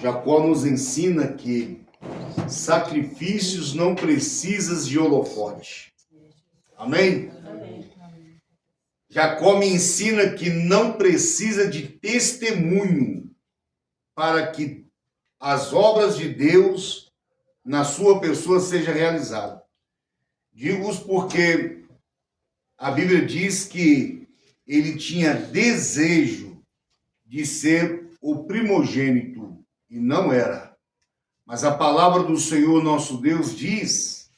Jacó nos ensina que sacrifícios não precisam de holofote. Amém? Amém. Jacó me ensina que não precisa de testemunho para que as obras de Deus na sua pessoa sejam realizadas. Digo-os porque a Bíblia diz que ele tinha desejo de ser o primogênito e não era. Mas a palavra do Senhor nosso Deus diz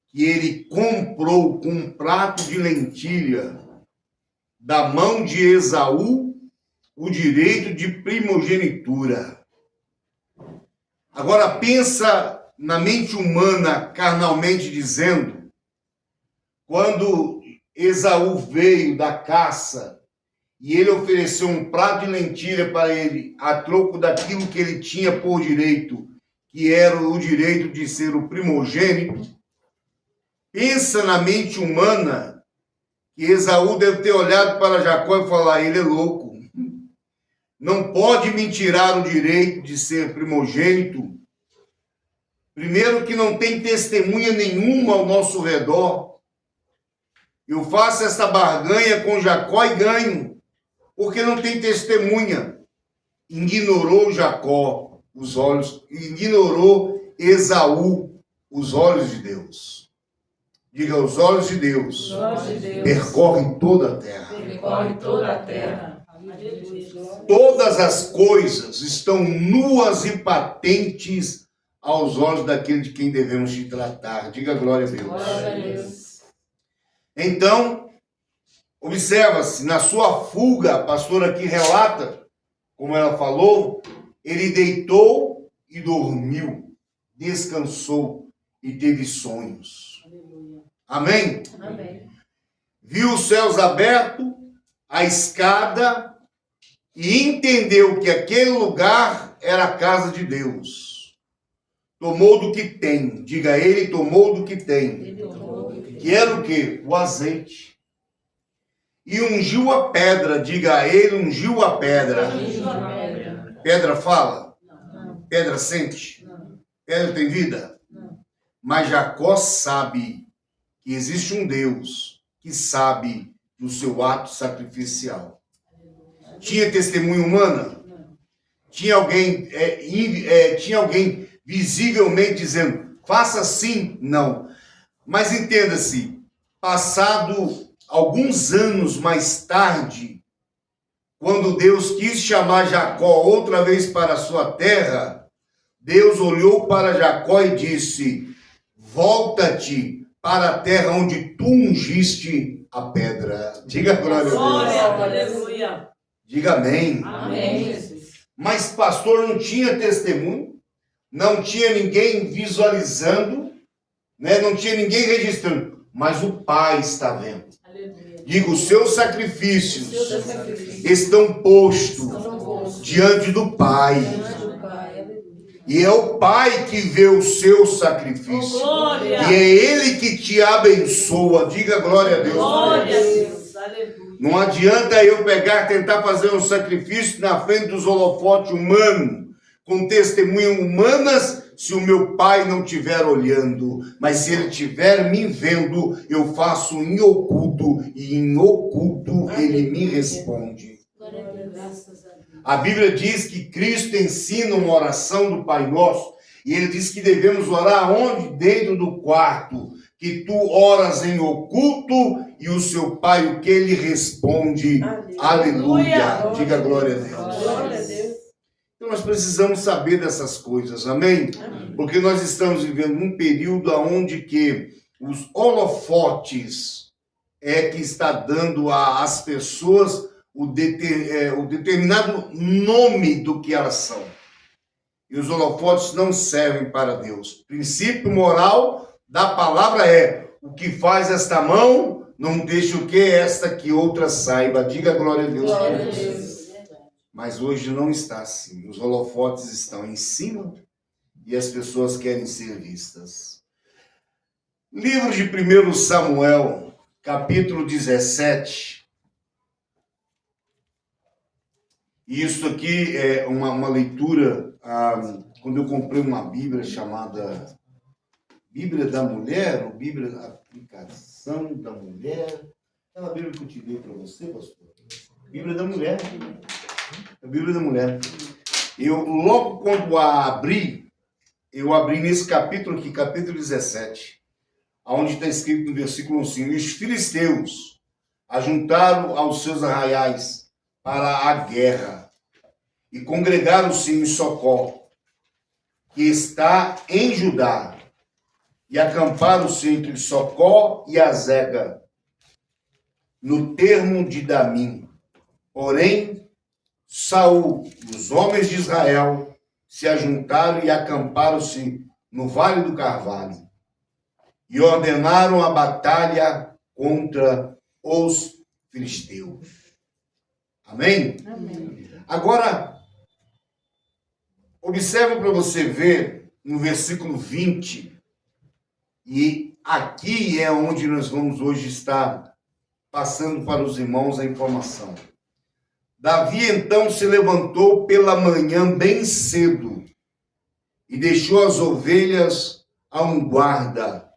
que ele comprou com um prato de lentilha da mão de Esaú o direito de primogenitura. Agora pensa na mente humana, carnalmente dizendo, quando Esaú veio da caça e ele ofereceu um prato de lentilha para ele, a troco daquilo que ele tinha por direito, que era o direito de ser o primogênito, pensa na mente humana que Esaú deve ter olhado para Jacó e falar, ele é louco. Não pode me tirar o direito de ser primogênito. Primeiro que não tem testemunha nenhuma ao nosso redor. Eu faço essa barganha com Jacó e ganho, porque não tem testemunha. Ignorou Jacó os olhos, ignorou Esaú os olhos de Deus. Diga, os olhos de Deus, percorrem toda a terra. Percorre toda a terra. Todas as coisas estão nuas e patentes aos olhos daquele de quem devemos te tratar. Diga glória a Deus. Glória a Deus. Então, observa-se, na sua fuga, a pastora aqui relata, como ela falou, ele deitou e dormiu, descansou e teve sonhos. Amém? Amém. Viu os céus abertos, a escada, e entendeu que aquele lugar era a casa de Deus. Tomou do que tem. Diga, ele tomou do que tem. Que era o quê? O azeite. E ungiu a pedra. Diga, ele ungiu a pedra. Pedra fala? Não. Pedra sente? Não. Pedra tem vida? Não. Mas Jacó sabe que existe um Deus que sabe do seu ato sacrificial. Tinha testemunha humana? Não. Tinha alguém, tinha alguém visivelmente dizendo, faça assim? Não. Mas entenda-se, passado alguns anos mais tarde, quando Deus quis chamar Jacó outra vez para a sua terra, Deus olhou para Jacó e disse, volta-te para a terra onde tu ungiste a pedra. Diga glória a Deus. Glória, aleluia. Diga amém. Amém, Jesus. Mas pastor não tinha testemunho, não tinha ninguém visualizando, né? Não tinha ninguém registrando, mas o Pai está vendo. Aleluia. Digo, os seus sacrifícios Seus sacrifícios estão postos estão postos diante do Pai. diante do Pai. Aleluia. E é o Pai que vê o seu sacrifício. Glória. E é Ele que te abençoa. Diga glória a Deus. Glória a Deus. Aleluia. Não adianta eu tentar fazer um sacrifício na frente dos holofotes humanos, com testemunhas humanas, se o meu Pai não estiver olhando. Mas se Ele estiver me vendo, eu faço em oculto, e em oculto Ele me responde. Glória a Deus. Graças a Deus. A Bíblia diz que Cristo ensina uma oração do Pai Nosso, e Ele diz que devemos orar onde? Dentro do quarto. Que tu oras em oculto e o seu Pai, o que Ele responde? Aleluia. Diga glória a Deus. Glória a Deus. Então nós precisamos saber dessas coisas, amém? Amém. Porque nós estamos vivendo um período onde que os holofotes é que está dando às pessoas o determinado nome do que elas são. E os holofotes não servem para Deus. O princípio moral da palavra é, o que faz esta mão, não deixa o que esta que outra saiba. Diga glória a Deus. Glória a Deus. Mas hoje não está assim. Os holofotes estão em cima e as pessoas querem ser vistas. Livro de 1 Samuel, capítulo 17. E isso aqui é uma leitura, quando eu comprei uma Bíblia chamada Bíblia da Mulher, ou Bíblia Aplicação da Mulher, aquela Bíblia que eu te dei para você, pastor. Bíblia da Mulher. A Bíblia da Mulher. Eu, logo quando eu abri nesse capítulo aqui, capítulo 17, onde está escrito no versículo 1, e os filisteus ajuntaram aos seus arraiais para a guerra e congregaram-se em Socó, que está em Judá, e acamparam-se entre Socó e Azega, no termo de Damim. Porém, Saul e os homens de Israel se ajuntaram e acamparam-se no Vale do Carvalho e ordenaram a batalha contra os filisteus. Amém? Amém. Agora, observe para você ver no versículo 20, e aqui é onde nós vamos hoje estar passando para os irmãos a informação. Davi então se levantou pela manhã bem cedo e deixou as ovelhas a um guarda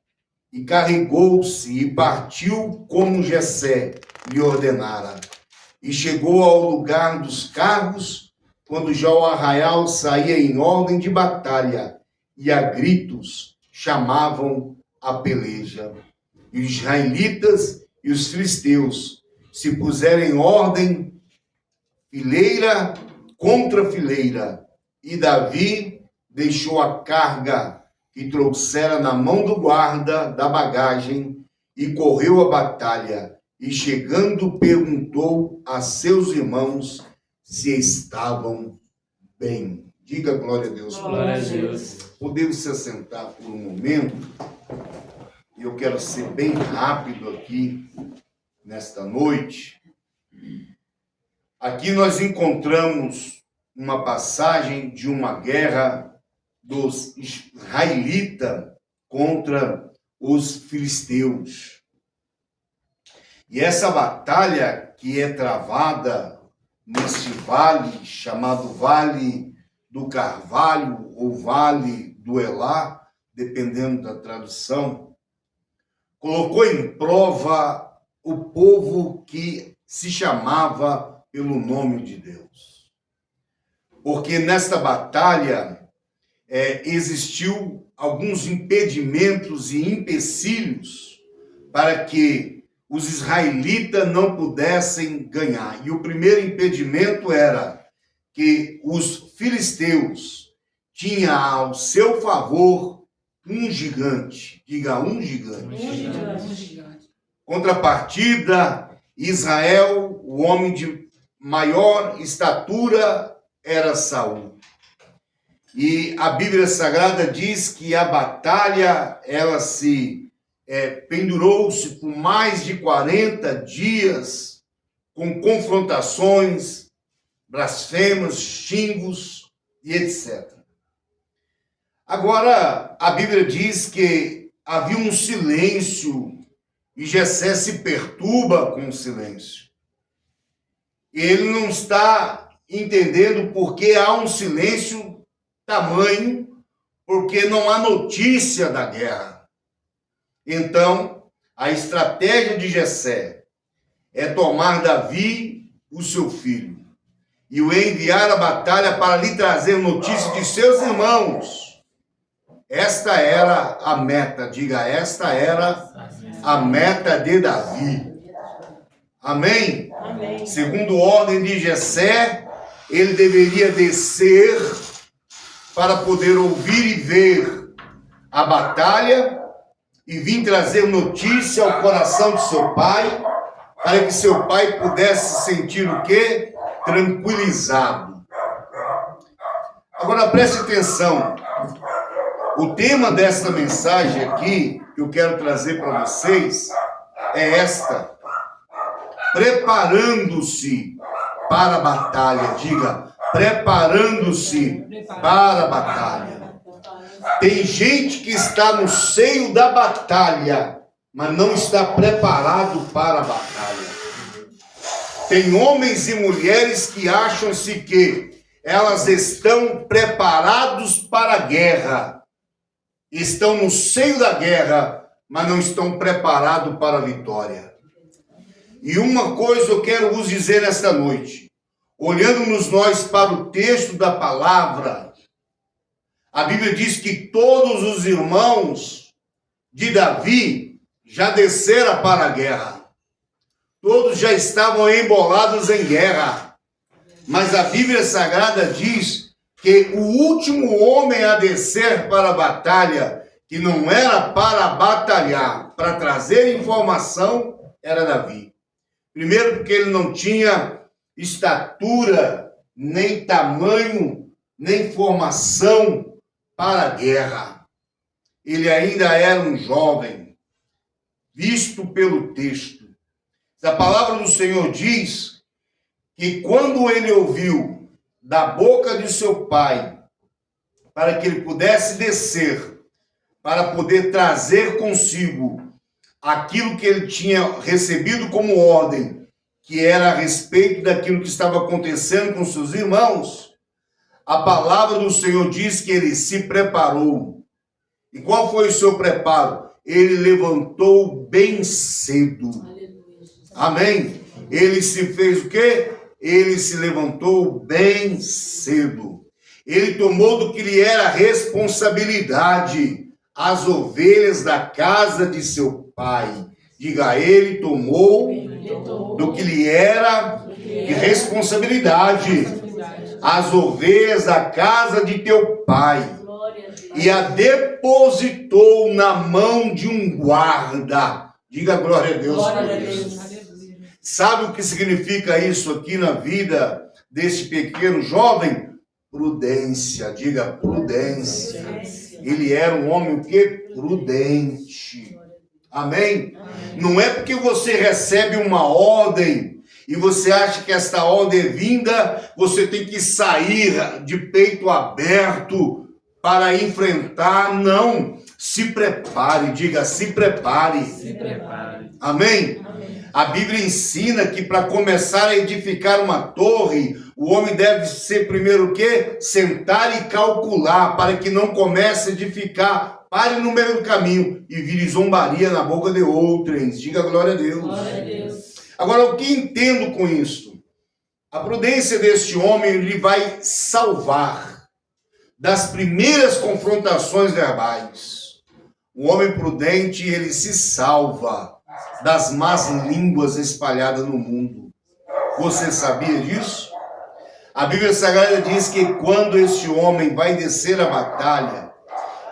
e carregou-se e partiu como Jessé lhe ordenara. E chegou ao lugar dos carros quando já o arraial saía em ordem de batalha e a gritos chamavam a peleja. E os israelitas e os filisteus se puseram em ordem, fileira contra fileira, e Davi deixou a carga que trouxera na mão do guarda da bagagem e correu a batalha, e chegando perguntou a seus irmãos se estavam bem. Diga glória a Deus. Glória a Deus. Podemos se assentar por um momento. Eu quero ser bem rápido aqui nesta noite. Aqui nós encontramos uma passagem de uma guerra dos israelitas contra os filisteus. E essa batalha que é travada nesse vale, chamado Vale do Carvalho ou Vale do Elá, dependendo da tradução, colocou em prova o povo que se chamava pelo nome de Deus. Porque nesta batalha existiu alguns impedimentos e empecilhos para que os israelitas não pudessem ganhar. E o primeiro impedimento era que os filisteus tinham ao seu favor um gigante. Diga, um gigante. Um gigante. Contrapartida, Israel, o homem de maior estatura, era Saul. E a Bíblia Sagrada diz que a batalha, ela pendurou-se por mais de 40 dias, com confrontações, blasfêmias, xingos e etc. Agora, a Bíblia diz que havia um silêncio e Jessé se perturba com o silêncio. Ele não está entendendo por que há um silêncio tamanho, porque não há notícia da guerra. Então, a estratégia de Jessé é tomar Davi, o seu filho, e o enviar à batalha para lhe trazer notícia de seus irmãos. Esta era a meta, diga, esta era a meta de Davi. Amém? Amém. Segundo ordem de Jessé, ele deveria descer para poder ouvir e ver a batalha e vir trazer notícia ao coração de seu pai, para que seu pai pudesse sentir o quê? Tranquilizado. Agora preste atenção. O tema desta mensagem aqui, que eu quero trazer para vocês, é esta: preparando-se para a batalha. Diga, preparando-se para a batalha. Tem gente que está no seio da batalha, mas não está preparado para a batalha. Tem homens e mulheres que acham-se que elas estão preparados para a guerra. Estão no seio da guerra, mas não estão preparados para a vitória. E uma coisa eu quero vos dizer nesta noite. Olhando-nos nós para o texto da palavra, a Bíblia diz que todos os irmãos de Davi já desceram para a guerra. Todos já estavam embolados em guerra. Mas a Bíblia Sagrada diz que o último homem a descer para a batalha, que não era para batalhar, para trazer informação, era Davi. Primeiro porque ele não tinha estatura, nem tamanho, nem formação para a guerra. Ele ainda era um jovem, visto pelo texto. A palavra do Senhor diz que quando ele ouviu da boca de seu pai, para que ele pudesse descer, para poder trazer consigo aquilo que ele tinha recebido como ordem, que era a respeito daquilo que estava acontecendo com seus irmãos, a palavra do Senhor diz que ele se preparou. E qual foi o seu preparo? Ele levantou bem cedo. Amém? Ele se fez o quê? Ele se levantou bem cedo. Ele tomou do que lhe era responsabilidade, as ovelhas da casa de seu pai. Diga, ele tomou do que lhe era de responsabilidade, as ovelhas da casa de teu pai, e a depositou na mão de um guarda. Diga glória a Deus por isso. Sabe o que significa isso aqui na vida desse pequeno jovem? Prudência. Diga prudência. Ele era um homem o quê? Prudente. Amém? Não é porque você recebe uma ordem e você acha que esta ordem é vinda, você tem que sair de peito aberto para enfrentar. Não. Se prepare. Diga, se prepare. Se prepare. Amém? A Bíblia ensina que para começar a edificar uma torre, o homem deve ser primeiro o quê? Sentar e calcular, para que não comece a edificar, pare no meio do caminho e vire zombaria na boca de outrem. Diga glória a Deus. Glória a Deus. Agora, o que entendo com isso? A prudência deste homem, ele vai salvar das primeiras confrontações verbais. O homem prudente, ele se salva das más línguas espalhadas no mundo. Você sabia disso? A Bíblia Sagrada diz que quando este homem vai descer a batalha,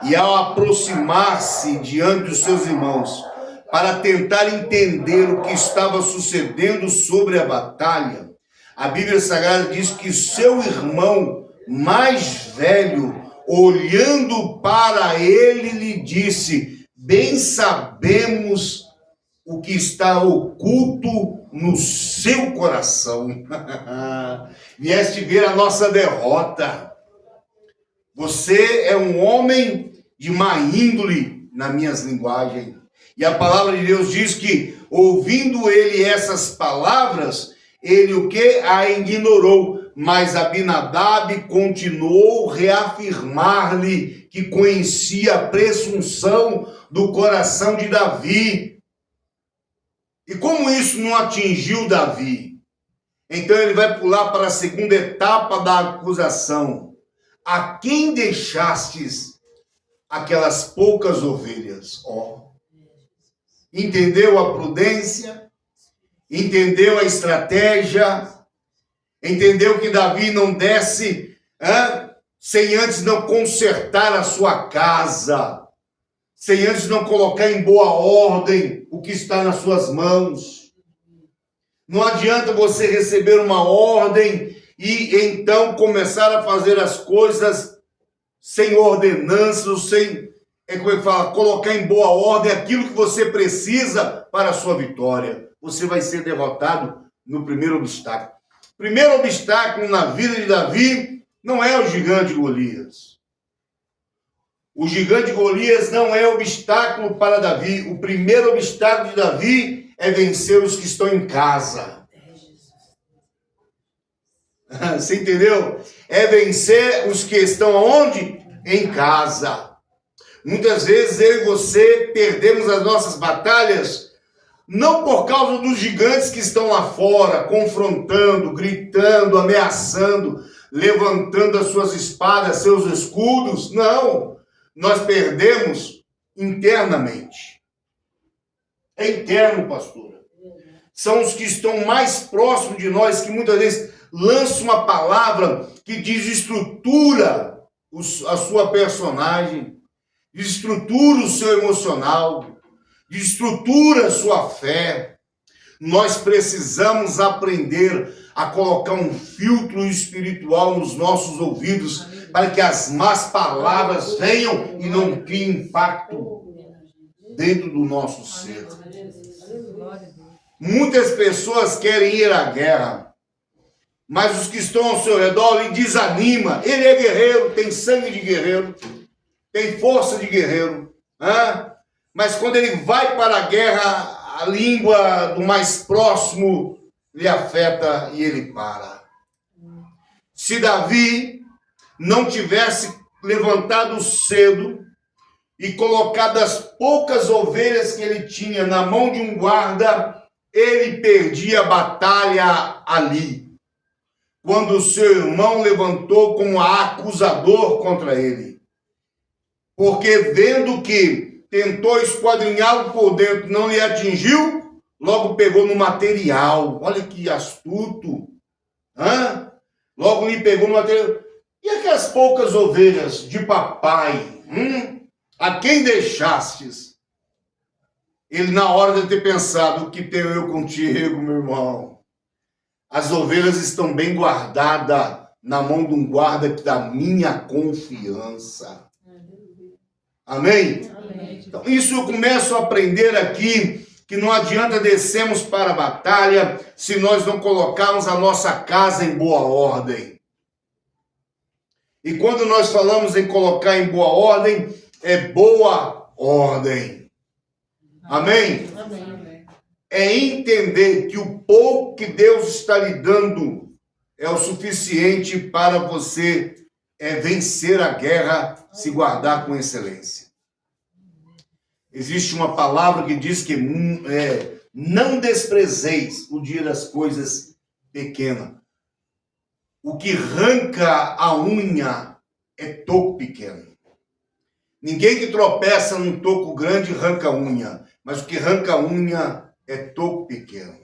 e ao aproximar-se diante dos seus irmãos, para tentar entender o que estava sucedendo sobre a batalha, a Bíblia Sagrada diz que seu irmão mais velho, olhando para ele, lhe disse: bem sabemos o que está oculto no seu coração. Vieste ver a nossa derrota. Você é um homem de má índole, nas minhas linguagens. E a palavra de Deus diz que, ouvindo ele essas palavras, ele o que? A ignorou. Mas Abinadab continuou a reafirmar-lhe que conhecia a presunção do coração de Davi. E como isso não atingiu Davi, então ele vai pular para a segunda etapa da acusação. A quem deixastes aquelas poucas ovelhas? Entendeu a prudência? Entendeu a estratégia? Entendeu que Davi não desce sem antes não consertar a sua casa, sem antes não colocar em boa ordem o que está nas suas mãos. Não adianta você receber uma ordem e então começar a fazer as coisas sem ordenanças, sem, colocar em boa ordem aquilo que você precisa para a sua vitória. Você vai ser derrotado no primeiro obstáculo. O primeiro obstáculo na vida de Davi não é o gigante Golias. O gigante Golias não é obstáculo para Davi. O primeiro obstáculo de Davi é vencer os que estão em casa. Você entendeu? É vencer os que estão aonde? Em casa. Muitas vezes eu e você perdemos as nossas batalhas não por causa dos gigantes que estão lá fora, confrontando, gritando, ameaçando, levantando as suas espadas, seus escudos. Não. Nós perdemos internamente. É interno, pastora. São os que estão mais próximos de nós, que muitas vezes lançam uma palavra que desestrutura a sua personagem, desestrutura o seu emocional, desestrutura a sua fé. Nós precisamos aprender a colocar um filtro espiritual nos nossos ouvidos para que as más palavras venham e não criem impacto dentro do nosso ser. Muitas pessoas querem ir à guerra, mas os que estão ao seu redor lhe desanima. Ele é guerreiro, tem sangue de guerreiro, tem força de guerreiro, mas quando ele vai para a guerra, a língua do mais próximo lhe afeta e ele para. Se Davi não tivesse levantado cedo e colocado as poucas ovelhas que ele tinha na mão de um guarda, ele perdia a batalha ali, quando o seu irmão levantou como acusador contra ele. Porque vendo que tentou esquadrinhá-lo por dentro, não lhe atingiu, logo pegou no material. Olha que astuto. Logo lhe pegou no material. E aquelas poucas ovelhas de papai, a quem deixastes? Ele, na hora de ter pensado, o que tenho eu contigo, meu irmão? As ovelhas estão bem guardadas na mão de um guarda da minha confiança. Amém? Amém. Então, isso eu começo a aprender aqui, que não adianta descermos para a batalha se nós não colocarmos a nossa casa em boa ordem. E quando nós falamos em colocar em boa ordem, é boa ordem. Amém? Amém. É entender que o pouco que Deus está lhe dando é o suficiente para você vencer a guerra, se guardar com excelência. Existe uma palavra que diz que não desprezeis o dia das coisas pequenas. O que arranca a unha é toco pequeno. Ninguém que tropeça num toco grande arranca a unha, mas o que arranca a unha é toco pequeno.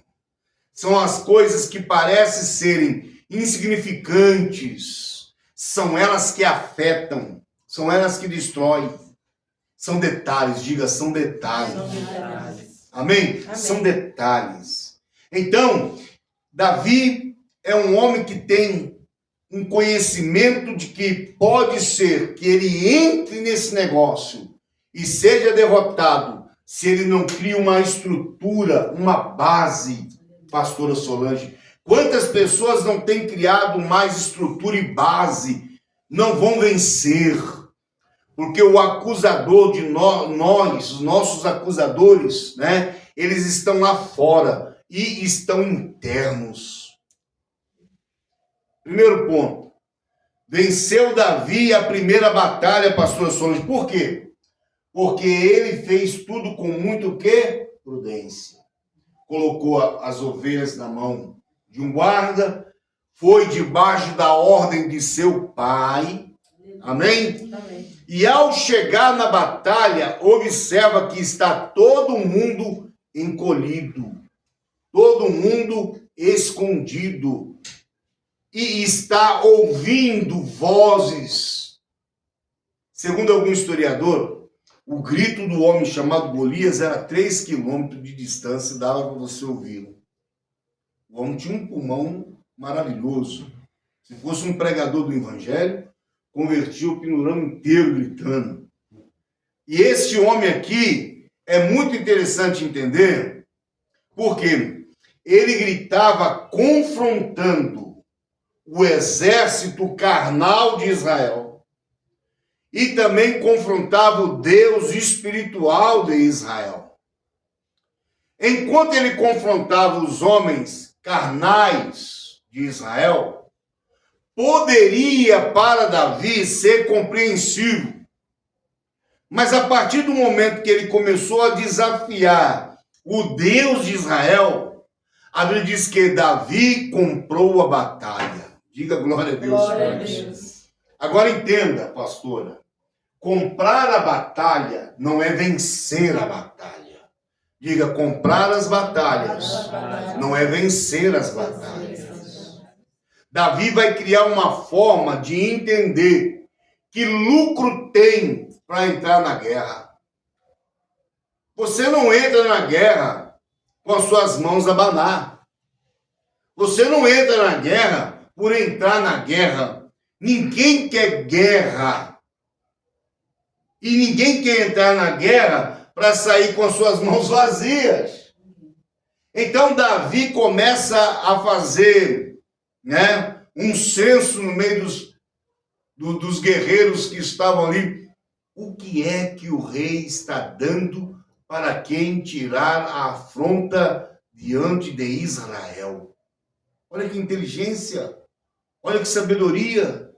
São as coisas que parecem serem insignificantes, são elas que afetam, são elas que destroem. São detalhes, diga, são detalhes. São detalhes. Amém? Amém. São detalhes. Então, Davi é um homem que tem um conhecimento de que pode ser que ele entre nesse negócio e seja derrotado se ele não cria uma estrutura, uma base, pastora Solange. Quantas pessoas não têm criado mais estrutura e base, não vão vencer? Porque o acusador de nós, os nossos acusadores, eles estão lá fora e estão internos. Primeiro ponto. Venceu Davi a primeira batalha, pastor Solange. Por quê? Porque ele fez tudo com muito quê? Prudência. Colocou as ovelhas na mão de um guarda, foi debaixo da ordem de seu pai. Amém? Amém. E ao chegar na batalha, observa que está todo mundo encolhido, todo mundo escondido, e está ouvindo vozes. Segundo algum historiador, o grito do homem chamado Golias era 3 quilômetros de distância, dava para você ouvi-lo. O homem tinha um pulmão maravilhoso. Se fosse um pregador do evangelho, convertia o panorama inteiro gritando. E esse homem aqui é muito interessante entender, porque ele gritava confrontando o exército carnal de Israel e também confrontava o Deus espiritual de Israel. Enquanto ele confrontava os homens carnais de Israel, poderia para Davi ser compreensivo. Mas a partir do momento que ele começou a desafiar o Deus de Israel, a Bíblia diz que Davi comprou a batalha. Diga glória a Deus. Glória a Deus. Agora entenda, pastora. Comprar a batalha não é vencer a batalha. Diga, comprar as batalhas não é vencer as batalhas. Davi vai criar uma forma de entender que lucro tem para entrar na guerra. Você não entra na guerra com as suas mãos a abanar. Você não entra na guerra por entrar na guerra. Ninguém quer guerra. E ninguém quer entrar na guerra para sair com as suas mãos vazias. Então Davi começa a fazer, né, um censo no meio dos guerreiros que estavam ali. O que é que o rei está dando para quem tirar a afronta diante de Israel? Olha que inteligência, olha que sabedoria.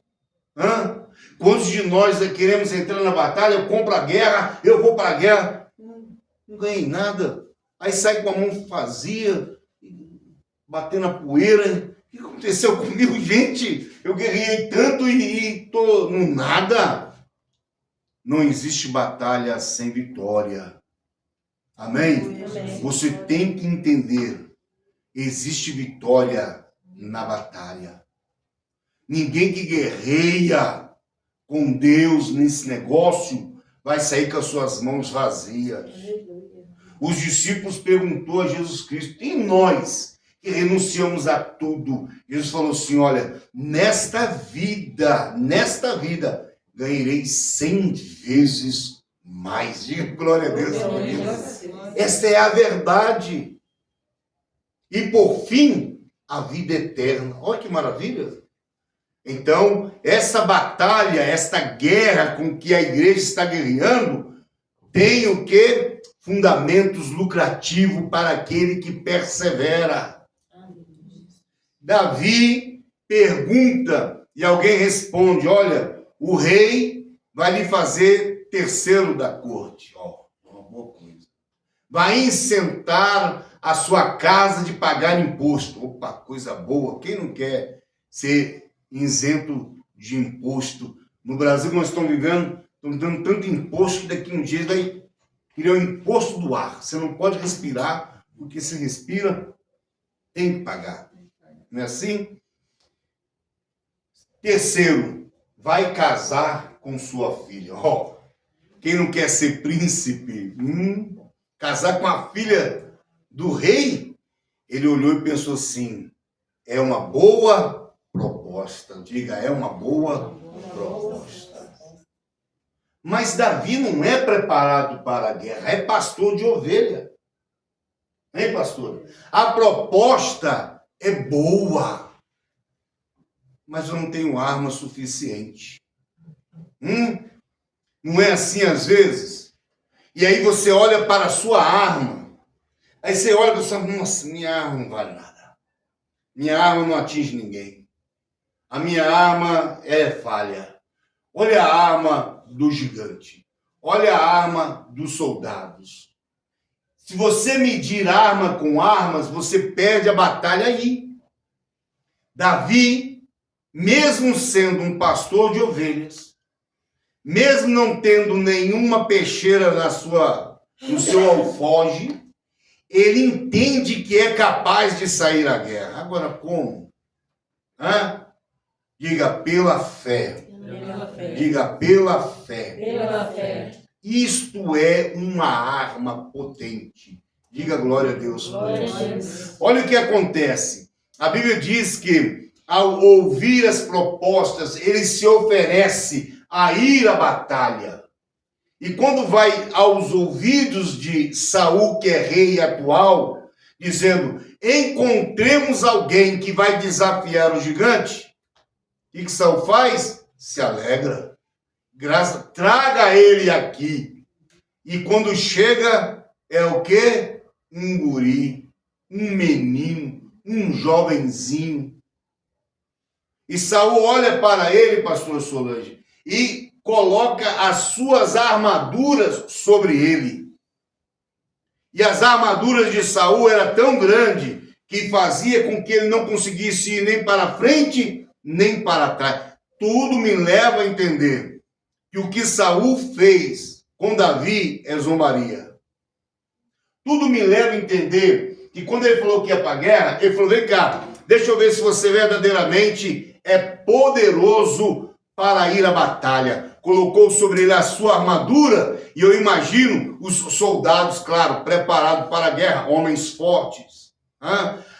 Quantos de nós queremos entrar na batalha, eu compro a guerra, eu vou para a guerra, não ganhei nada, aí sai com a mão vazia, batendo a poeira. O que aconteceu comigo, gente? Eu guerrei tanto e tô no nada. Não existe batalha sem vitória. Amém? Amém. Você tem que entender, existe vitória na batalha. Ninguém que guerreia com Deus nesse negócio vai sair com as suas mãos vazias. Os discípulos perguntou a Jesus Cristo, e nós que renunciamos a tudo? Jesus falou assim, olha, nesta vida, ganharei 100 vezes mais. Diga glória a Deus. Esta é a verdade. E por fim, a vida eterna. Olha que maravilha. Então, essa batalha, esta guerra com que a igreja está guerreando, tem o quê? Fundamentos lucrativos para aquele que persevera. Davi pergunta e alguém responde, olha, o rei vai lhe fazer terceiro da corte. Ó, uma boa coisa. Vai isentar a sua casa de pagar imposto. Opa, coisa boa. Quem não quer ser isento de imposto? No Brasil nós estamos vivendo, estamos dando tanto imposto que daqui a um dia vai criar o imposto do ar. Você não pode respirar, porque se respira, tem que pagar. Não é assim? Terceiro, vai casar com sua filha. Ó, quem não quer ser príncipe? Casar com a filha do rei? Ele olhou e pensou assim, é uma boa proposta. Diga, é uma boa proposta. Mas Davi não é preparado para a guerra, é pastor de ovelha. Hein, pastor? A proposta é boa, mas eu não tenho arma suficiente. Não é assim às vezes? E aí você olha para a sua arma, aí você olha e fala, nossa, minha arma não vale nada. Minha arma não atinge ninguém. A minha arma é falha. Olha a arma do gigante. Olha a arma dos soldados. Se você medir arma com armas, você perde a batalha aí. Davi, mesmo sendo um pastor de ovelhas, mesmo não tendo nenhuma peixeira no seu alfoge, ele entende que é capaz de sair à guerra. Agora, como? Diga, pela fé. Pela fé. Diga, pela fé. Pela fé. Isto é uma arma potente. Diga glória a Deus. Glória a Deus. Olha o que acontece. A Bíblia diz que, ao ouvir as propostas, ele se oferece a ir à batalha. E quando vai aos ouvidos de Saul, que é rei atual, dizendo, encontremos alguém que vai desafiar o gigante, o que Saul faz? Se alegra. Traga ele aqui. E quando chega, é o quê? Um guri, um menino, um jovenzinho. E Saul olha para ele, pastor Solange, e coloca as suas armaduras sobre ele. E as armaduras de Saul eram tão grandes que fazia com que ele não conseguisse ir nem para frente, nem para trás. Tudo me leva a entender que o que Saul fez com Davi é zombaria. Tudo me leva a entender que quando ele falou que ia para a guerra, ele falou, vem cá, deixa eu ver se você verdadeiramente é poderoso para ir à batalha. Colocou sobre ele a sua armadura e eu imagino os soldados, claro, preparados para a guerra, homens fortes,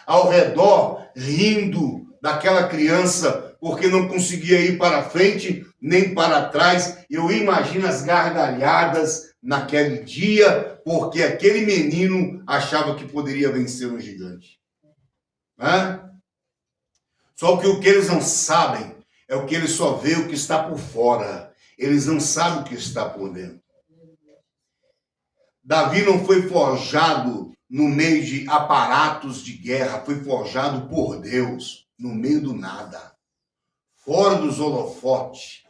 ao redor, rindo daquela criança, porque não conseguia ir para frente nem para trás. Eu imagino as gargalhadas naquele dia, porque aquele menino achava que poderia vencer um gigante. Só que o que eles não sabem é o que eles só vê o que está por fora. Eles não sabem o que está por dentro. Davi não foi forjado no meio de aparatos de guerra, foi forjado por Deus, no meio do nada. Fora dos holofotes,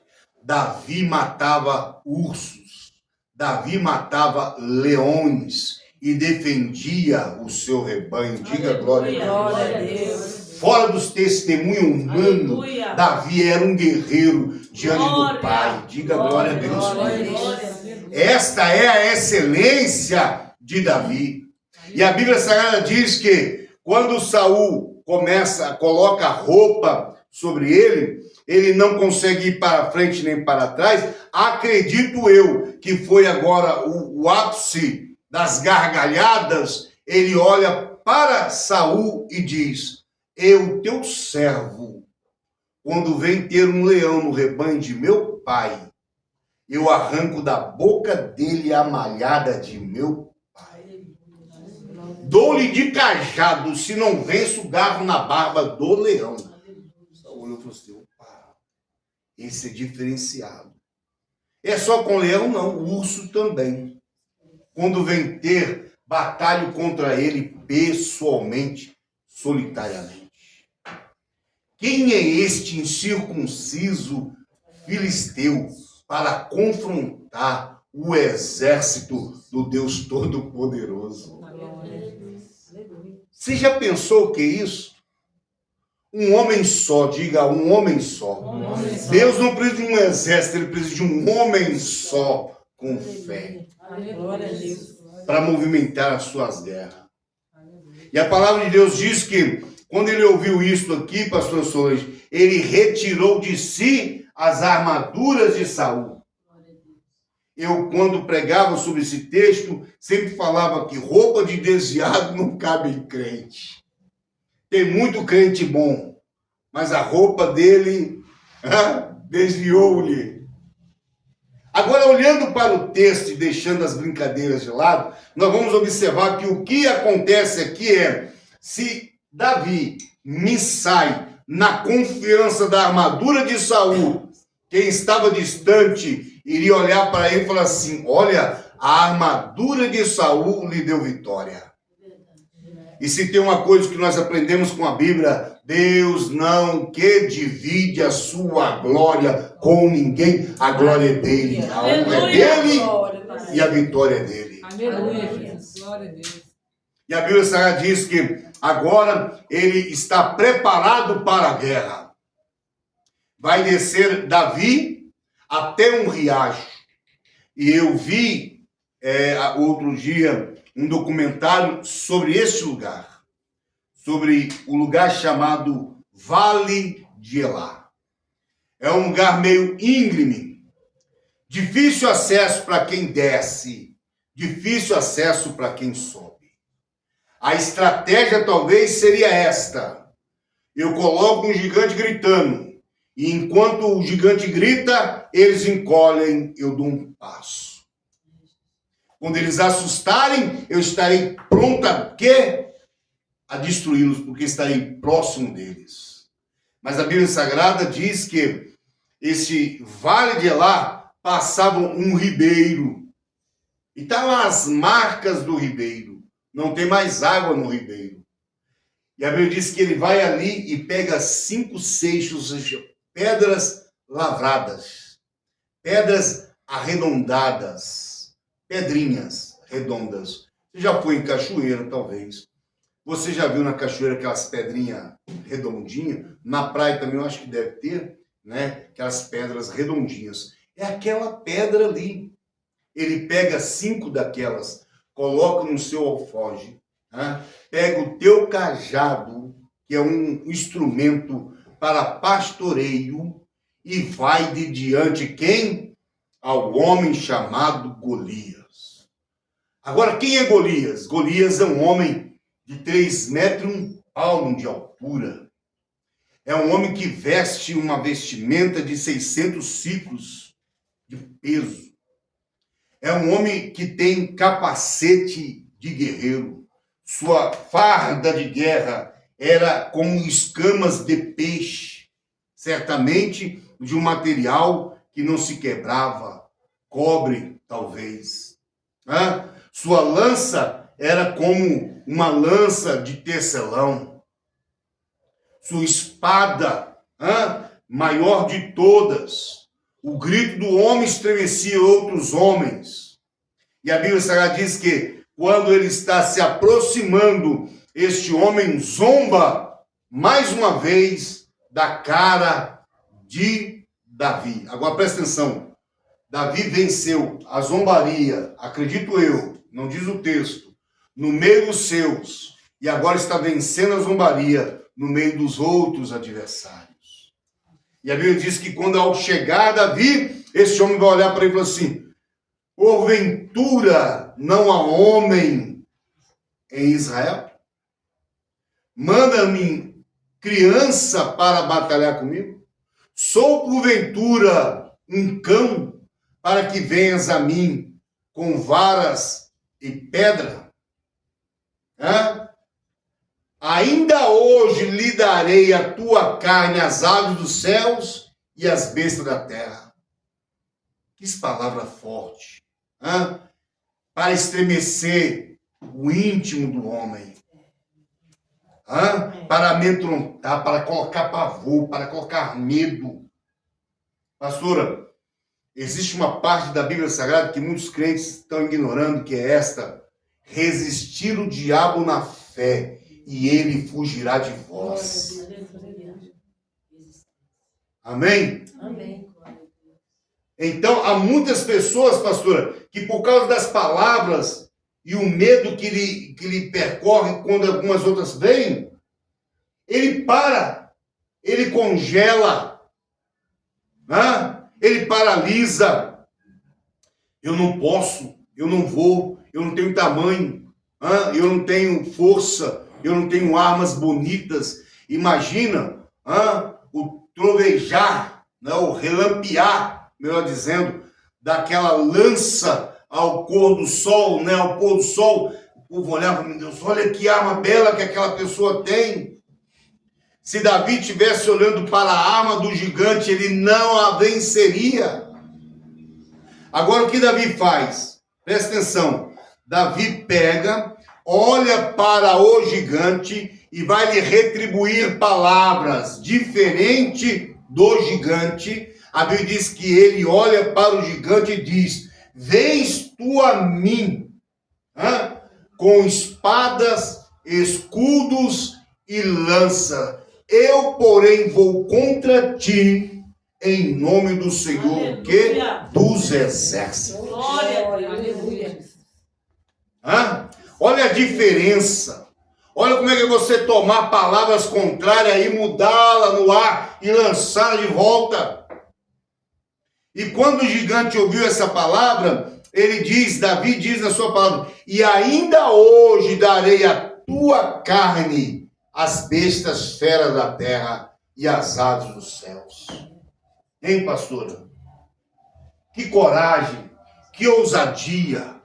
Davi matava ursos, Davi matava leões e defendia o seu rebanho. Diga glória a Deus. Fora dos testemunhos humanos, Davi era um guerreiro diante do Pai. Diga glória a Deus. Esta é a excelência de Davi. E a Bíblia Sagrada diz que quando Saul coloca roupa sobre ele, ele não consegue ir para frente nem para trás. Acredito eu que foi agora o ápice das gargalhadas. Ele olha para Saul e diz, eu, teu servo, quando vem ter um leão no rebanho de meu pai, eu arranco da boca dele a malhada de meu pai. Dou-lhe de cajado, se não venço, garro na barba do leão. Saul olhou e falou assim, opa, esse é diferenciado. É só com leão não, o urso também. Quando vem ter batalha contra ele pessoalmente, solitariamente. Quem é este incircunciso filisteu para confrontar o exército do Deus Todo-Poderoso? Você já pensou o que é isso? Um homem só, diga um homem só. Deus não precisa de um exército, ele precisa de um homem só com fé para movimentar as suas guerras. E a palavra de Deus diz que quando ele ouviu isso aqui, pastor Solange, ele retirou de si as armaduras de Saul. Eu, quando pregava sobre esse texto, sempre falava que roupa de desviado não cabe em crente. Tem muito crente bom, mas a roupa dele desviou-lhe. Agora, olhando para o texto e deixando as brincadeiras de lado, nós vamos observar que o que acontece aqui é, se Davi me sai na confiança da armadura de Saul, quem estava distante iria olhar para ele e falar assim, olha, a armadura de Saul lhe deu vitória. E se tem uma coisa que nós aprendemos com a Bíblia, Deus não que divide a sua glória com ninguém, a glória é dele, a honra é dele e a vitória é dele. Aleluia, Jesus. Glória a Deus. E a Bíblia Sagrada diz que agora ele está preparado para a guerra. Vai descer Davi até um riacho. E eu vi outro dia um documentário sobre esse lugar. Sobre o lugar chamado Vale de Elá. É um lugar meio íngreme. Difícil acesso para quem desce. Difícil acesso para quem sobe. A estratégia talvez seria esta. Eu coloco um gigante gritando. E enquanto o gigante grita, eles encolhem, eu dou um passo. Quando eles assustarem, eu estarei pronta a destruí-los, porque estarei próximo deles. Mas a Bíblia Sagrada diz que esse vale de Elá passava um ribeiro. E está lá as marcas do ribeiro. Não tem mais água no ribeiro. E a Bíblia diz que ele vai ali e pega 5 seixos, ou seja, pedras lavradas, pedras arredondadas, pedrinhas redondas. Você já foi em cachoeira, talvez. Você já viu na cachoeira aquelas pedrinhas redondinhas? Na praia também eu acho que deve ter, né? Aquelas pedras redondinhas. É aquela pedra ali. Ele pega 5 daquelas, coloca no seu alforje, né? Pega o teu cajado, que é um instrumento para pastoreio, e vai de diante quem? Ao homem chamado Golias. Agora, quem é Golias? Golias é um homem de 3 metros e 1 palmo de altura. É um homem que veste uma vestimenta de 600 ciclos de peso. É um homem que tem capacete de guerreiro. Sua farda de guerra era como escamas de peixe, certamente de um material que não se quebrava, cobre, talvez. Sua lança era como uma lança de tecelão. Sua espada, maior de todas. O grito do homem estremecia outros homens. E a Bíblia Sagrada diz que quando ele está se aproximando, este homem zomba mais uma vez da cara de Davi. Agora presta atenção. Davi venceu a zombaria, acredito eu, não diz o texto, no meio dos seus. E agora está vencendo a zombaria no meio dos outros adversários. E a Bíblia diz que quando ao chegar Davi, esse homem vai olhar para ele e falar assim: porventura não há homem em Israel? Manda-me criança para batalhar comigo? Sou porventura um cão para que venhas a mim com varas e pedra? Ainda hoje lhe darei a tua carne às aves dos céus e às bestas da terra. Que palavra forte. Para estremecer o íntimo do homem. Para amedrontar, para colocar pavor, para colocar medo. Pastora, existe uma parte da Bíblia Sagrada que muitos crentes estão ignorando, que é esta: resistir o diabo na fé, e ele fugirá de vós. Amém? Amém. Então, há muitas pessoas, pastora, que por causa das palavras e o medo que lhe percorre quando algumas outras vêm, ele para, ele congela, ele paralisa. Eu não posso, eu não vou, eu não tenho tamanho, eu não tenho força, eu não tenho armas bonitas. Imagina o trovejar, o relampear, melhor dizendo, daquela lança ao pôr do sol, ao pôr do sol. O povo olhava: meu Deus, olha que arma bela que aquela pessoa tem. Se Davi estivesse olhando para a arma do gigante, ele não a venceria. Agora o que Davi faz? Presta atenção. Davi pega, olha para o gigante e vai lhe retribuir palavras diferentes do gigante. A Bíblia diz que ele olha para o gigante e diz: vens tu a mim, com espadas, escudos e lança. Eu, porém, vou contra ti em nome do Senhor, que dos exércitos. Glória, aleluia. Olha a diferença. Olha como é que é você tomar palavras contrárias e mudá-la no ar e lançá-la de volta. E quando o gigante ouviu essa palavra, ele diz, Davi diz na sua palavra: e ainda hoje darei a tua carne às bestas feras da terra e às aves dos céus. Hein, pastora? Que coragem, que ousadia.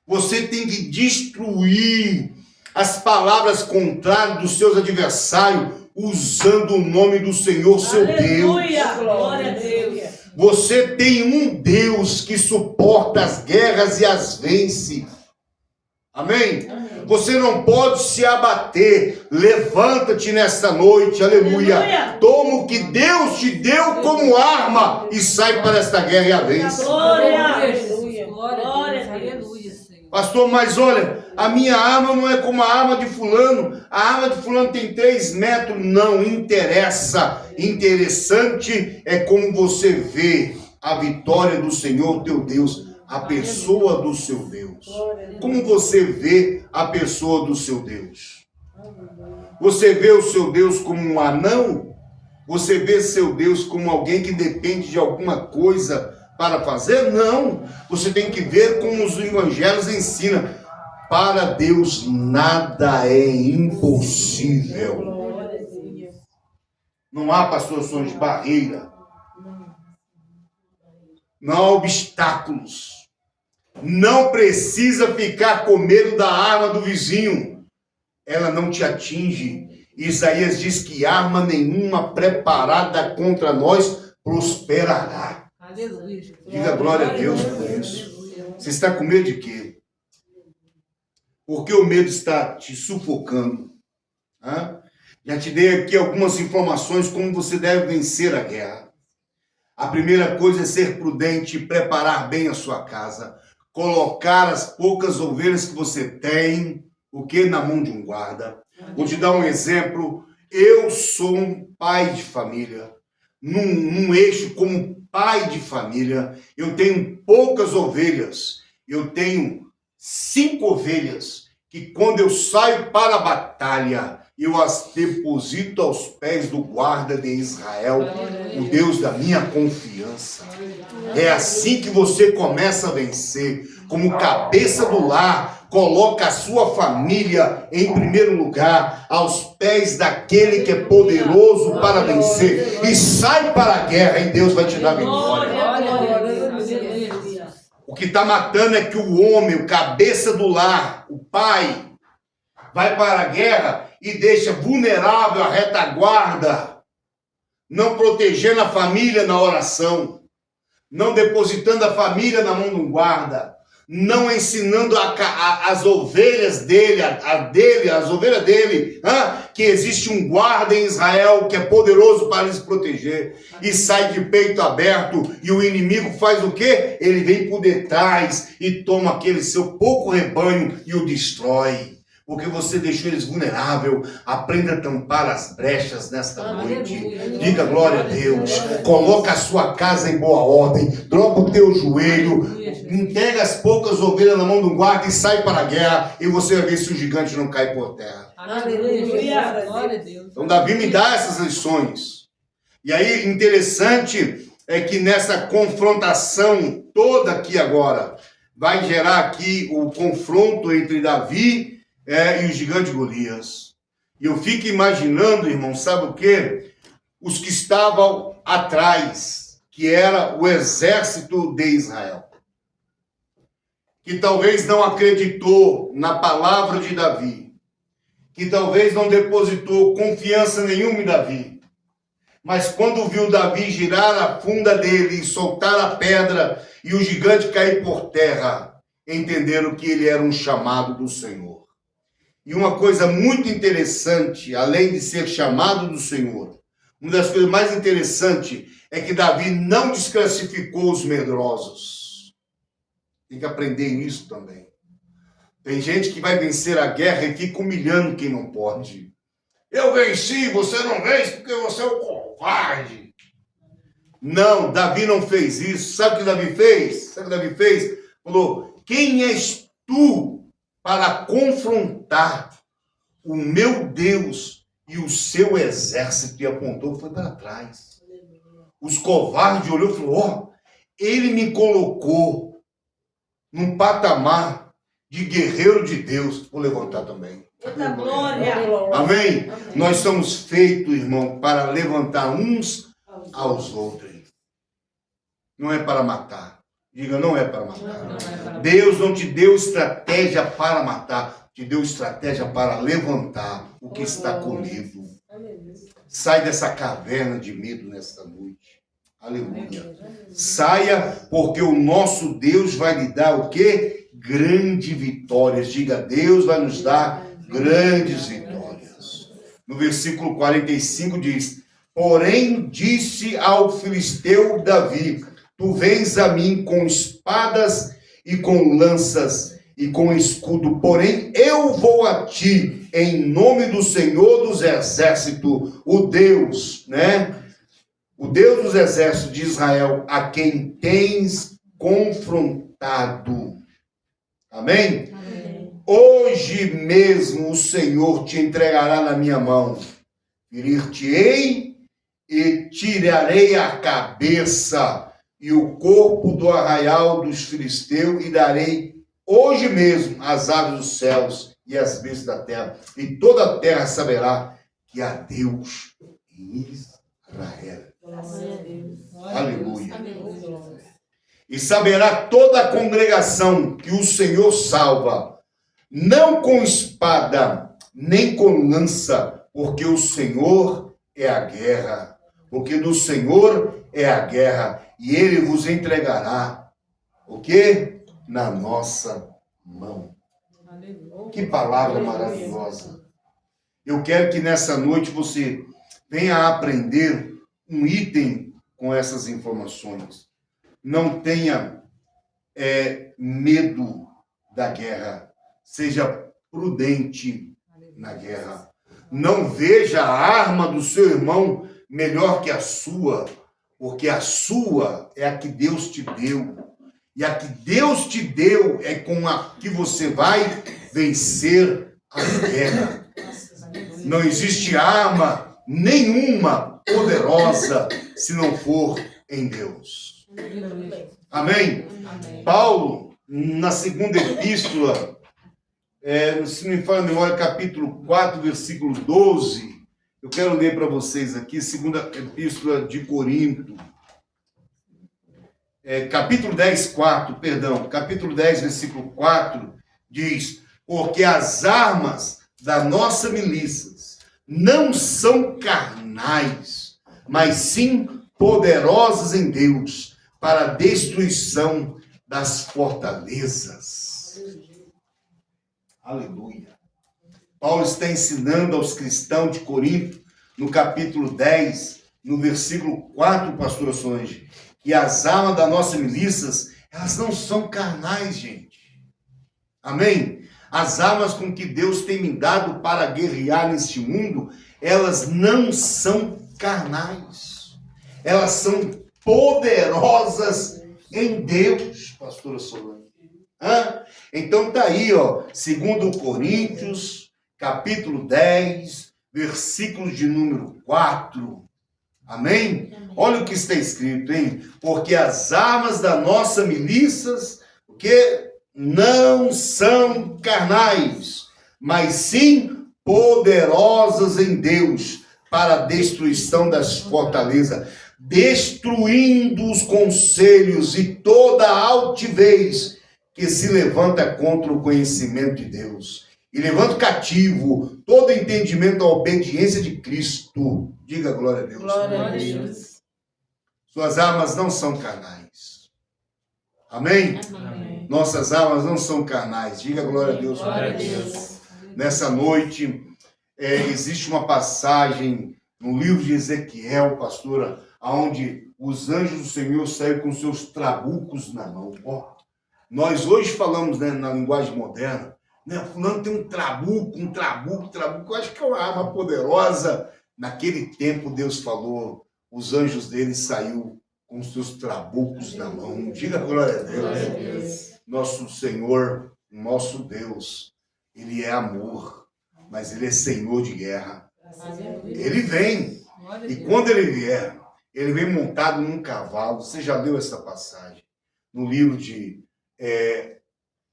Você tem que destruir as palavras contrárias dos seus adversários, usando o nome do Senhor, seu Deus. Aleluia, glória a Deus. Você tem um Deus que suporta as guerras e as vence. Amém? Amém. Você não pode se abater. Levanta-te nesta noite, aleluia. Aleluia. Toma o que Deus te deu como arma e sai para esta guerra e a vence. Glória. Aleluia, Jesus. Aleluia. Glória Glória a a Deus. Deus. Aleluia, Senhor. Pastor, mas olha, a minha arma não é como a arma de fulano. A arma de fulano tem 3 metros. Não interessa. Interessante é como você vê a vitória do Senhor teu Deus, a pessoa do seu Deus. Como você vê a pessoa do seu Deus? Você vê o seu Deus como um anão? Você vê seu Deus como alguém que depende de alguma coisa para fazer? Não. Você tem que ver como os evangelhos ensinam. Para Deus nada é impossível. Não há, pastor, sons de barreira. Não há obstáculos. Não precisa ficar com medo da arma do vizinho. Ela não te atinge. Isaías diz que arma nenhuma preparada contra nós prosperará. Aleluia, Jesus. Diga glória a Deus por isso. Você está com medo de quê? Porque o medo está te sufocando. Hã? Já te dei aqui algumas informações como você deve vencer a guerra. A primeira coisa é ser prudente e preparar bem a sua casa. Colocar as poucas ovelhas que você tem, o que? Na mão de um guarda. Vou te dar um exemplo. Eu sou um pai de família. Num eixo como pai de família, eu tenho poucas ovelhas. Eu tenho 5 ovelhas que quando eu saio para a batalha, eu as deposito aos pés do guarda de Israel, o Deus da minha confiança. É assim que você começa a vencer. Como cabeça do lar, coloca a sua família em primeiro lugar, aos pés daquele que é poderoso para vencer. E sai para a guerra e Deus vai te dar vitória. Glória a Deus. Aleluia, Jesus. O que está matando é que o homem, o cabeça do lar, o pai, vai para a guerra e deixa vulnerável a retaguarda, não protegendo a família na oração, não depositando a família na mão de um guarda, não ensinando as ovelhas dele, as ovelhas dele, que existe um guarda em Israel que é poderoso para lhes proteger, e sai de peito aberto, e o inimigo faz o quê? Ele vem por detrás e toma aquele seu pouco rebanho e o destrói. Porque você deixou eles vulneráveis. Aprenda a tampar as brechas nesta noite. Diga glória a Deus. Coloca a sua casa em boa ordem. Droga o teu joelho. Entrega as poucas ovelhas na mão de um guarda e sai para a guerra. E você vai ver se o gigante não cai por terra. Aleluia. Glória a Deus. Então Davi me dá essas lições. E aí, interessante é que nessa confrontação toda aqui agora, vai gerar aqui o confronto entre Davi e o gigante Golias. E eu fico imaginando, irmão, sabe o quê? Os que estavam atrás, que era o exército de Israel, que talvez não acreditou na palavra de Davi, que talvez não depositou confiança nenhuma em Davi, mas quando viu Davi girar a funda dele e soltar a pedra e o gigante cair por terra, entenderam que ele era um chamado do Senhor. E uma coisa muito interessante, além de ser chamado do Senhor, uma das coisas mais interessantes é que Davi não desclassificou os medrosos. Tem que aprender isso também. Tem gente que vai vencer a guerra e fica humilhando quem não pode. Eu venci, você não vence porque você é um covarde. Não, Davi não fez isso. Sabe o que Davi fez? Sabe o que Davi fez? Falou, quem és tu para confrontar o meu Deus e o seu exército? E apontou, foi para trás. Os covardes olhou e falou, ele me colocou num patamar de guerreiro de Deus. Vou levantar também. Glória. Amém? Nós somos feitos, irmão, para levantar uns aos outros. Não é para matar. Diga, não é para matar. Deus não te deu estratégia para matar, te deu estratégia para levantar o que está com medo. Sai dessa caverna de medo nesta noite. Aleluia. Saia, porque o nosso Deus vai lhe dar o quê? grandes vitórias. Diga, Deus vai nos dar grandes vitórias. No versículo 45 diz: porém disse ao filisteu Davi: tu vens a mim com espadas e com lanças e com escudo, porém eu vou a ti em nome do Senhor dos Exércitos, o Deus, né? O Deus dos Exércitos de Israel, a quem tens confrontado. Amém? Amém. Hoje mesmo o Senhor te entregará na minha mão. Ferir-te-ei e tirarei a cabeça e o corpo do arraial dos filisteus e darei hoje mesmo as aves dos céus e as bestas da terra. E toda a terra saberá que há Deus em Israel. Glória a Deus. Aleluia. Amém. E saberá toda a congregação que o Senhor salva, não com espada, nem com lança, porque o Senhor é a guerra. Porque do Senhor é a guerra, e Ele vos entregará, o quê? Na nossa mão. Que palavra maravilhosa. Eu quero que nessa noite você venha aprender um item com essas informações. Não tenha medo da guerra. Seja prudente na guerra. Não veja a arma do seu irmão melhor que a sua, porque a sua é a que Deus te deu. E a que Deus te deu é com a que você vai vencer a guerra. Não existe arma nenhuma poderosa se não for em Deus. Amém? Amém. Paulo, na segunda epístola, se não me falha a memória, capítulo 4, versículo 12, eu quero ler para vocês aqui, segunda epístola de Corinto, capítulo 10, capítulo 10, versículo 4, diz: porque as armas da nossa milícia não são carnais, mas sim poderosas em Deus, para a destruição das fortalezas. Aleluia. Paulo está ensinando aos cristãos de Corinto, no capítulo 10, no versículo 4, pastora Solange, que as armas da nossa milícia, elas não são carnais, gente. Amém? As armas com que Deus tem me dado para guerrear neste mundo, elas não são carnais. Elas são poderosas em Deus, pastora Solange. Então tá aí, ó, 2 Coríntios, capítulo 10, versículo de número 4. Amém? Olha o que está escrito, hein? Porque as armas da nossa milícia, o que não são carnais, mas sim poderosas em Deus para a destruição das fortalezas, destruindo os conselhos e toda a altivez que se levanta contra o conhecimento de Deus, e levanta cativo todo entendimento à obediência de Cristo. Diga glória a Deus. Glória a Deus. Suas armas não são carnais. Amém? Amém. Nossas armas não são carnais. Diga glória a Deus. Glória a Deus. Nessa noite, existe uma passagem no livro de Ezequiel, pastora, onde os anjos do Senhor saíram com seus trabucos na mão. Nós hoje falamos, né, na linguagem moderna, né, fulano tem um trabuco. Eu acho que é uma arma poderosa. Naquele tempo, Deus falou, os anjos dele saíram com os seus trabucos na mão. Diga glória a Deus. Glória a Deus. Nosso Senhor, nosso Deus, Ele é amor, mas Ele é Senhor de guerra. Ele vem, e quando Ele vier, Ele vem montado num cavalo. Você já leu essa passagem no livro de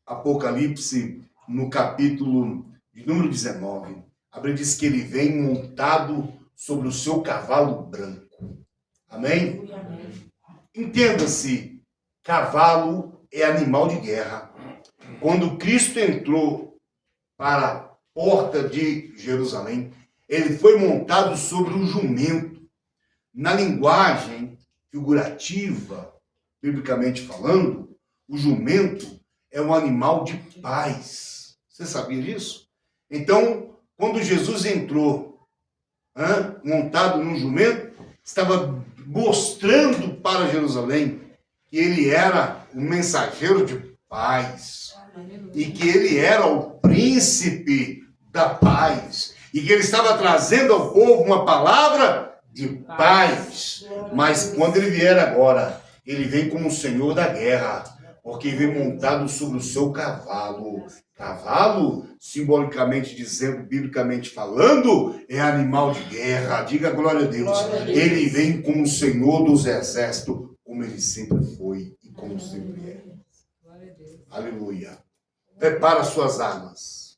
Apocalipse, no capítulo de número 19. A Bíblia diz que Ele vem montado sobre o seu cavalo branco. Amém? Entenda-se, cavalo é animal de guerra. Quando Cristo entrou para a porta de Jerusalém, ele foi montado sobre um jumento. Na linguagem figurativa, biblicamente falando, o jumento é um animal de paz. Você sabia disso? Então, quando Jesus entrou, montado num jumento, estava mostrando para Jerusalém que ele era o mensageiro de paz e que ele era o príncipe da paz e que ele estava trazendo ao povo uma palavra de paz. Mas quando ele vier agora, ele vem como o Senhor da guerra, porque vem montado sobre o seu cavalo. Cavalo, simbolicamente dizendo, biblicamente falando, é animal de guerra. Diga glória a Deus. Glória a Deus. Ele vem como o Senhor dos exércitos, como ele sempre foi e como sempre é. Aleluia. Prepara suas armas.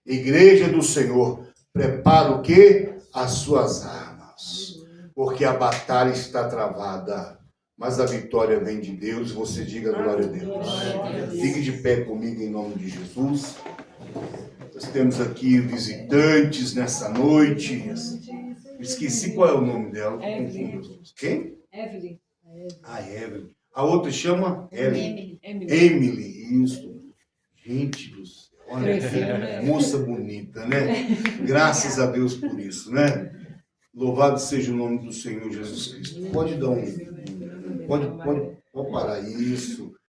Igreja do Senhor, prepara o quê? As suas armas. Porque a batalha está travada, mas a vitória vem de Deus. Você diga glória a Deus. Fique de pé comigo em nome de Jesus. Nós temos aqui visitantes nessa noite. Esqueci qual é o nome dela. Quem? Evelyn. A Evelyn. A outra chama? Emily. Isso. Gente do céu. Olha, moça bonita, né? Graças a Deus por isso, né? Louvado seja o nome do Senhor Jesus Cristo. Pode dar um... Pode parar isso.